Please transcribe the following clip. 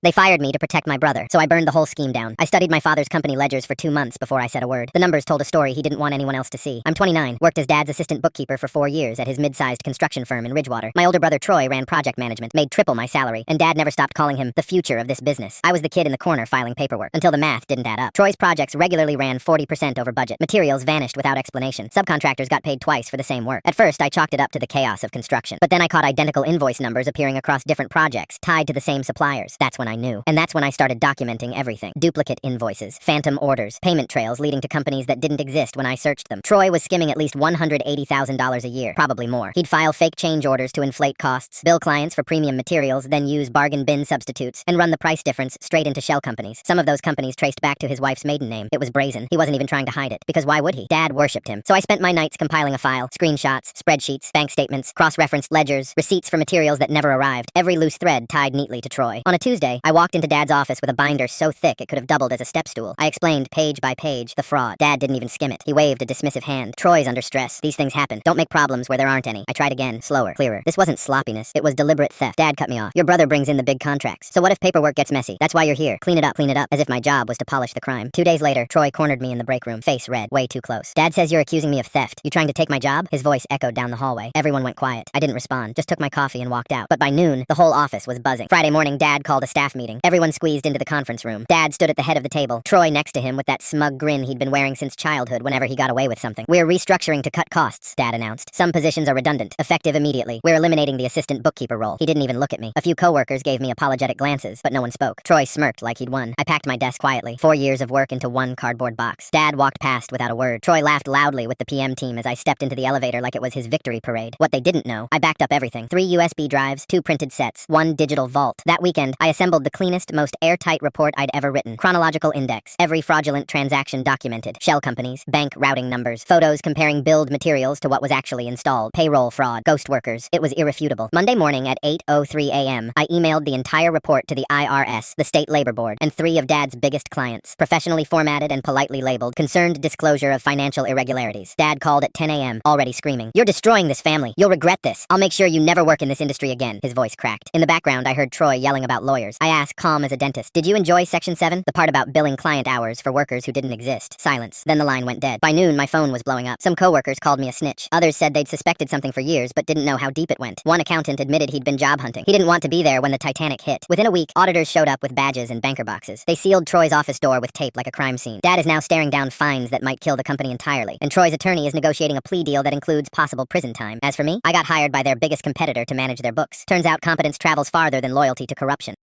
They fired me to protect my brother, so I burned the whole scheme down. I studied my father's company ledgers for 2 months before I said a word. The numbers told a story he didn't want anyone else to see. I'm 29, worked as Dad's assistant bookkeeper for 4 years at his mid-sized construction firm in Ridgewater. My older brother Troy ran project management, made triple my salary, and Dad never stopped calling him the future of this business. I was the kid in the corner filing paperwork, until the math didn't add up. Troy's projects regularly ran 40% over budget. Materials vanished without explanation. Subcontractors got paid twice for the same work. At first, I chalked it up to the chaos of construction, but then I caught identical invoice numbers appearing across different projects, tied to the same suppliers. That's when I knew. And that's when I started documenting everything. Duplicate invoices, phantom orders, payment trails leading to companies that didn't exist when I searched them. Troy was skimming at least $180,000 a year, probably more. He'd file fake change orders to inflate costs, bill clients for premium materials, then use bargain bin substitutes, and run the price difference straight into shell companies. Some of those companies traced back to his wife's maiden name. It was brazen. He wasn't even trying to hide it, because why would he? Dad worshipped him. So I spent my nights compiling a file, screenshots, spreadsheets, bank statements, cross-referenced ledgers, receipts for materials that never arrived, every loose thread tied neatly to Troy. On a Tuesday, I walked into Dad's office with a binder so thick it could have doubled as a step stool. I explained page by page the fraud. Dad didn't even skim it. He waved a dismissive hand. Troy's under stress. These things happen. Don't make problems where there aren't any. I tried again, slower, clearer. This wasn't sloppiness. It was deliberate theft. Dad cut me off. Your brother brings in the big contracts. So what if paperwork gets messy? That's why you're here. Clean it up, as if my job was to polish the crime. 2 days later, Troy cornered me in the break room, face red, way too close. Dad says you're accusing me of theft. You trying to take my job? His voice echoed down the hallway. Everyone went quiet. I didn't respond, just took my coffee and walked out. But by noon, the whole office was buzzing. Friday morning, Dad called a staff meeting. Everyone squeezed into the conference room. Dad stood at the head of the table, Troy next to him with that smug grin he'd been wearing since childhood whenever he got away with something. We're restructuring to cut costs, Dad announced. Some positions are redundant, effective immediately. We're eliminating the assistant bookkeeper role. He didn't even look at me. A few coworkers gave me apologetic glances, but no one spoke. Troy smirked like he'd won. I packed my desk quietly, 4 years of work into one cardboard box. Dad walked past without a word. Troy laughed loudly with the PM team as I stepped into the elevator like it was his victory parade. What they didn't know, I backed up everything. 3 USB drives, 2 printed sets, 1 digital vault. That weekend, I assembled the cleanest, most airtight report I'd ever written. Chronological index, every fraudulent transaction documented, shell companies, bank routing numbers, photos comparing billed materials to what was actually installed, payroll fraud, ghost workers. It was irrefutable. Monday morning at 8:03 a.m., I emailed the entire report to the IRS, the state labor board, and 3 of Dad's biggest clients, professionally formatted and politely labeled, concerned disclosure of financial irregularities. Dad called at 10 a.m., already screaming, "You're destroying this family. You'll regret this. I'll make sure you never work in this industry again." His voice cracked. In the background, I heard Troy yelling about lawyers. I asked, calm as a dentist, "Did you enjoy Section 7? The part about billing client hours for workers who didn't exist." Silence. Then the line went dead. By noon, my phone was blowing up. Some coworkers called me a snitch. Others said they'd suspected something for years but didn't know how deep it went. One accountant admitted he'd been job hunting. He didn't want to be there when the Titanic hit. Within a week, auditors showed up with badges and banker boxes. They sealed Troy's office door with tape like a crime scene. Dad is now staring down fines that might kill the company entirely, and Troy's attorney is negotiating a plea deal that includes possible prison time. As for me, I got hired by their biggest competitor to manage their books. Turns out competence travels farther than loyalty to corruption.